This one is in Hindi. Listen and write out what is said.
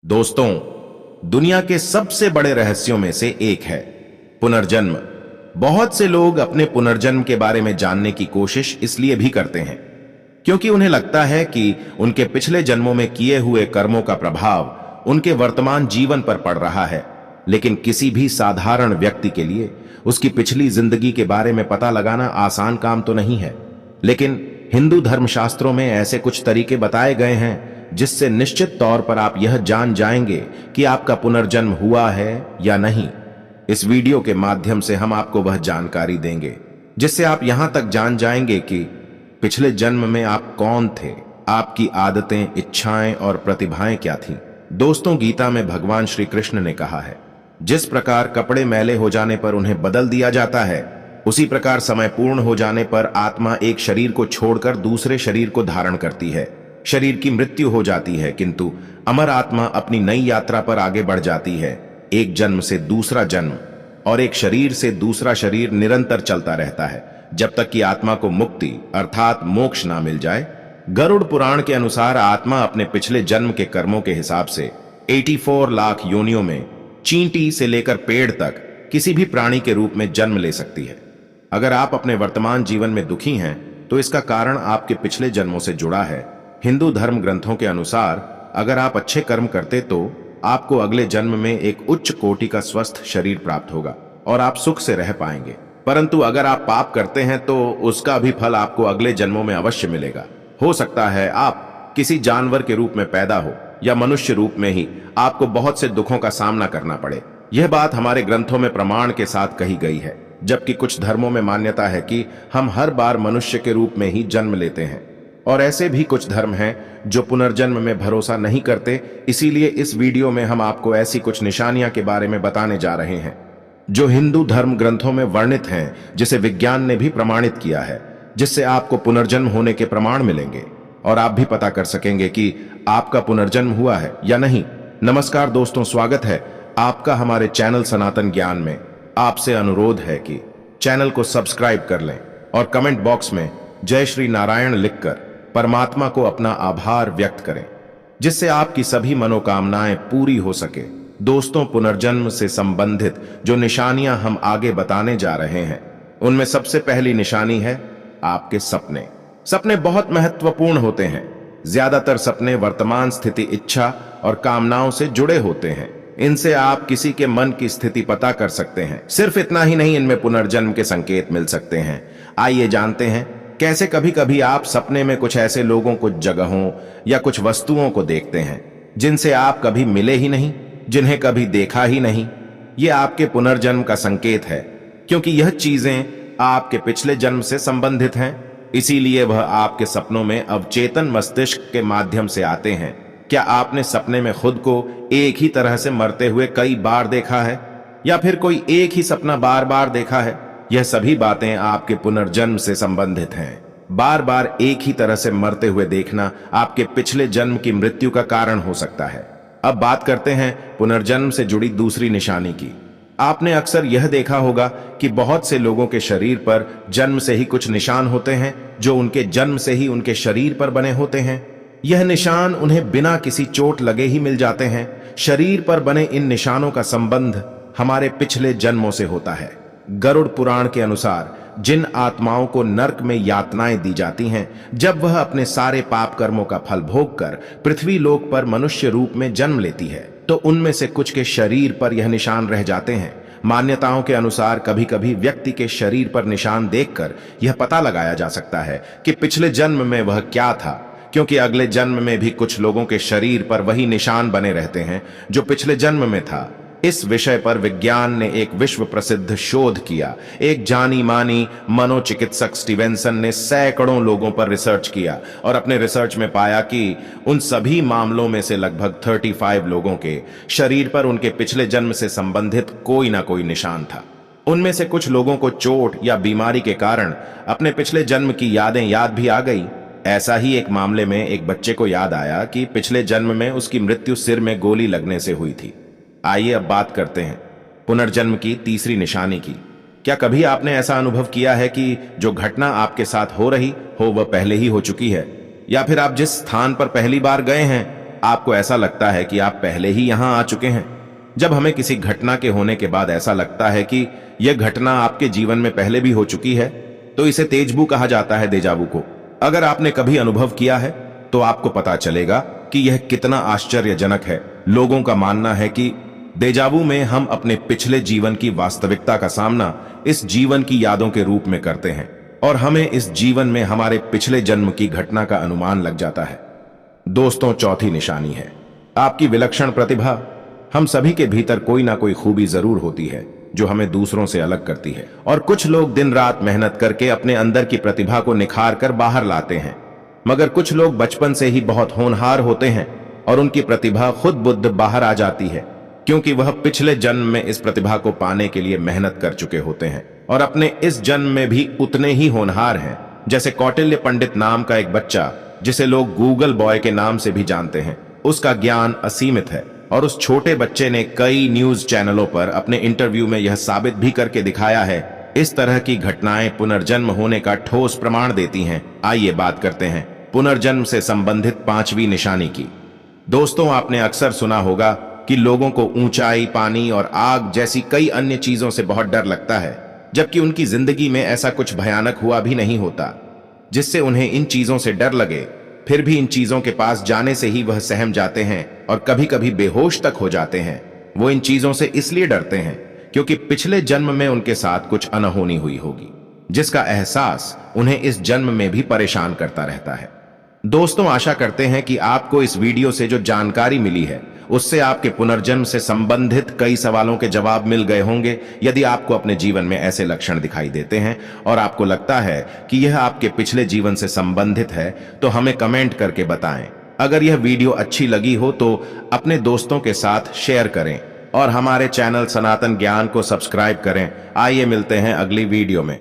दोस्तों, दुनिया के सबसे बड़े रहस्यों में से एक है पुनर्जन्म। बहुत से लोग अपने पुनर्जन्म के बारे में जानने की कोशिश इसलिए भी करते हैं क्योंकि उन्हें लगता है कि उनके पिछले जन्मों में किए हुए कर्मों का प्रभाव उनके वर्तमान जीवन पर पड़ रहा है। लेकिन किसी भी साधारण व्यक्ति के लिए उसकी पिछली जिंदगी के बारे में पता लगाना आसान काम तो नहीं है। लेकिन हिंदू धर्मशास्त्रों में ऐसे कुछ तरीके बताए गए हैं जिससे निश्चित तौर पर आप यह जान जाएंगे कि आपका पुनर्जन्म हुआ है या नहीं। इस वीडियो के माध्यम से हम आपको वह जानकारी देंगे जिससे आप यहां तक जान जाएंगे कि पिछले जन्म में आप कौन थे, आपकी आदतें, इच्छाएं और प्रतिभाएं क्या थीं। दोस्तों, गीता में भगवान श्री कृष्ण ने कहा है, जिस प्रकार कपड़े मैले हो जाने पर उन्हें बदल दिया जाता है, उसी प्रकार समय पूर्ण हो जाने पर आत्मा एक शरीर को छोड़कर दूसरे शरीर को धारण करती है। शरीर की मृत्यु हो जाती है किंतु अमर आत्मा अपनी नई यात्रा पर आगे बढ़ जाती है। एक जन्म से दूसरा जन्म और एक शरीर से दूसरा शरीर निरंतर चलता रहता है जब तक कि आत्मा को मुक्ति अर्थात मोक्ष ना मिल जाए। गरुड़ पुराण के अनुसार आत्मा अपने पिछले जन्म के कर्मों के हिसाब से 84 लाख योनियों में चींटी से लेकर पेड़ तक किसी भी प्राणी के रूप में जन्म ले सकती है। अगर आप अपने वर्तमान जीवन में दुखी हैं तो इसका कारण आपके पिछले जन्मों से जुड़ा है। हिंदू धर्म ग्रंथों के अनुसार अगर आप अच्छे कर्म करते तो आपको अगले जन्म में एक उच्च कोटि का स्वस्थ शरीर प्राप्त होगा और आप सुख से रह पाएंगे। परंतु अगर आप पाप करते हैं तो उसका भी फल आपको अगले जन्मों में अवश्य मिलेगा। हो सकता है आप किसी जानवर के रूप में पैदा हो या मनुष्य रूप में ही आपको बहुत से दुखों का सामना करना पड़े। यह बात हमारे ग्रंथों में प्रमाण के साथ कही गई है, जबकि कुछ धर्मों में मान्यता है कि हम हर बार मनुष्य के रूप में ही जन्म लेते हैं। और ऐसे भी कुछ धर्म हैं जो पुनर्जन्म में भरोसा नहीं करते। इसीलिए इस वीडियो में हम आपको ऐसी कुछ निशानियां के बारे में बताने जा रहे हैं जो हिंदू धर्म ग्रंथों में वर्णित हैं, जिसे विज्ञान ने भी प्रमाणित किया है, जिससे आपको पुनर्जन्म होने के प्रमाण मिलेंगे और आप भी पता कर सकेंगे कि आपका पुनर्जन्म हुआ है या नहीं। नमस्कार दोस्तों, स्वागत है आपका हमारे चैनल सनातन ज्ञान में। आपसे अनुरोध है कि चैनल को सब्सक्राइब कर लें और कमेंट बॉक्स में जय श्री नारायण लिखकर परमात्मा को अपना आभार व्यक्त करें, जिससे आपकी सभी मनोकामनाएं पूरी हो सके। दोस्तों, पुनर्जन्म से संबंधित जो निशानियां हम आगे बताने जा रहे हैं उनमें सबसे पहली निशानी है आपके सपने। सपने बहुत महत्वपूर्ण होते हैं। ज्यादातर सपने वर्तमान स्थिति, इच्छा और कामनाओं से जुड़े होते हैं। इनसे आप किसी के मन की स्थिति पता कर सकते हैं। सिर्फ इतना ही नहीं, इनमें पुनर्जन्म के संकेत मिल सकते हैं। आइए जानते हैं कैसे कभी कभी आप सपने में कुछ ऐसे लोगों, कुछ जगहों या कुछ वस्तुओं को देखते हैं जिनसे आप कभी मिले ही नहीं, जिन्हें कभी देखा ही नहीं। ये आपके पुनर्जन्म का संकेत है, क्योंकि यह चीजें आपके पिछले जन्म से संबंधित हैं। इसीलिए वह आपके सपनों में अवचेतन मस्तिष्क के माध्यम से आते हैं। क्या आपने सपने में खुद को एक ही तरह से मरते हुए कई बार देखा है, या फिर कोई एक ही सपना बार बार देखा है? यह सभी बातें आपके पुनर्जन्म से संबंधित हैं। बार बार एक ही तरह से मरते हुए देखना आपके पिछले जन्म की मृत्यु का कारण हो सकता है। अब बात करते हैं पुनर्जन्म से जुड़ी दूसरी निशानी की। आपने अक्सर यह देखा होगा कि बहुत से लोगों के शरीर पर जन्म से ही कुछ निशान होते हैं जो उनके जन्म से ही उनके शरीर पर बने होते हैं। यह निशान उन्हें बिना किसी चोट लगे ही मिल जाते हैं। शरीर पर बने इन निशानों का संबंध हमारे पिछले जन्मों से होता है। गरुड़ पुराण के अनुसार जिन आत्माओं को नरक में यातनाएं दी जाती हैं, जब वह अपने सारे पाप कर्मों का फल भोगकर पृथ्वी लोक पर मनुष्य रूप में जन्म लेती है, तो उनमें से कुछ के शरीर पर यह निशान रह जाते हैं। मान्यताओं के अनुसार कभी कभी व्यक्ति के शरीर पर निशान देखकर यह पता लगाया जा सकता है कि पिछले जन्म में वह क्या था, क्योंकि अगले जन्म में भी कुछ लोगों के शरीर पर वही निशान बने रहते हैं जो पिछले जन्म में था। इस विषय पर विज्ञान ने एक विश्व प्रसिद्ध शोध किया। एक जानी मानी मनोचिकित्सक स्टीवेंसन ने सैकड़ों लोगों पर रिसर्च किया और अपने रिसर्च में पाया कि उन सभी मामलों में से लगभग 35 लोगों के शरीर पर उनके पिछले जन्म से संबंधित कोई ना कोई निशान था। उनमें से कुछ लोगों को चोट या बीमारी के कारण अपने पिछले जन्म की यादें याद भी आ गई। ऐसा ही एक मामले में एक बच्चे को याद आया कि पिछले जन्म में उसकी मृत्यु सिर में गोली लगने से हुई थी। आइए अब बात करते हैं पुनर्जन्म की तीसरी निशानी की। क्या कभी आपने ऐसा अनुभव किया है कि जो घटना आपके साथ हो रही हो वह पहले ही हो चुकी है, या फिर आप जिस स्थान पर पहली बार गए हैं आपको ऐसा लगता है कि आप पहले ही यहां आ चुके हैं। जब हमें किसी घटना के होने के बाद ऐसा लगता है कि यह घटना आपके जीवन में पहले भी हो चुकी है, तो इसे तेजबू कहा जाता है, देजावू को। अगर आपने कभी अनुभव किया है तो आपको पता चलेगा कि यह कितना आश्चर्यजनक है। लोगों का मानना है कि देजावू में हम अपने पिछले जीवन की वास्तविकता का सामना इस जीवन की यादों के रूप में करते हैं और हमें इस जीवन में हमारे पिछले जन्म की घटना का अनुमान लग जाता है। दोस्तों, चौथी निशानी है आपकी विलक्षण प्रतिभा। हम सभी के भीतर कोई ना कोई खूबी जरूर होती है जो हमें दूसरों से अलग करती है, और कुछ लोग दिन रात मेहनत करके अपने अंदर की प्रतिभा को निखार कर बाहर लाते हैं, मगर कुछ लोग बचपन से ही बहुत होनहार होते हैं और उनकी प्रतिभा खुद बुद्ध बाहर आ जाती है, क्योंकि वह पिछले जन्म में इस प्रतिभा को पाने के लिए मेहनत कर चुके होते हैं और अपने इस जन्म में भी उतने ही होनहार हैं। जैसे कौटिल्य पंडित नाम का एक बच्चा, जिसे लोग गूगल बॉय के नाम से भी जानते हैं, उसका ज्ञान असीमित है और उस छोटे बच्चे ने कई न्यूज चैनलों पर अपने इंटरव्यू में यह साबित भी करके दिखाया है। इस तरह की घटनाएं पुनर्जन्म होने का ठोस प्रमाण देती हैं। आइए बात करते हैं पुनर्जन्म से संबंधित पांचवी निशानी की। दोस्तों, आपने अक्सर सुना होगा कि लोगों को ऊंचाई, पानी और आग जैसी कई अन्य चीजों से बहुत डर लगता है, जबकि उनकी जिंदगी में ऐसा कुछ भयानक हुआ भी नहीं होता जिससे उन्हें इन चीजों से डर लगे। फिर भी इन चीजों के पास जाने से ही वह सहम जाते हैं और कभी कभी बेहोश तक हो जाते हैं। वो इन चीजों से इसलिए डरते हैं क्योंकि पिछले जन्म में उनके साथ कुछ अनहोनी हुई होगी, जिसका एहसास उन्हें इस जन्म में भी परेशान करता रहता है। दोस्तों, आशा करते हैं कि आपको इस वीडियो से जो जानकारी मिली है उससे आपके पुनर्जन्म से संबंधित कई सवालों के जवाब मिल गए होंगे। यदि आपको अपने जीवन में ऐसे लक्षण दिखाई देते हैं और आपको लगता है कि यह आपके पिछले जीवन से संबंधित है, तो हमें कमेंट करके बताएं। अगर यह वीडियो अच्छी लगी हो तो अपने दोस्तों के साथ शेयर करें और हमारे चैनल सनातन ज्ञान को सब्सक्राइब करें। आइए मिलते हैं अगली वीडियो में।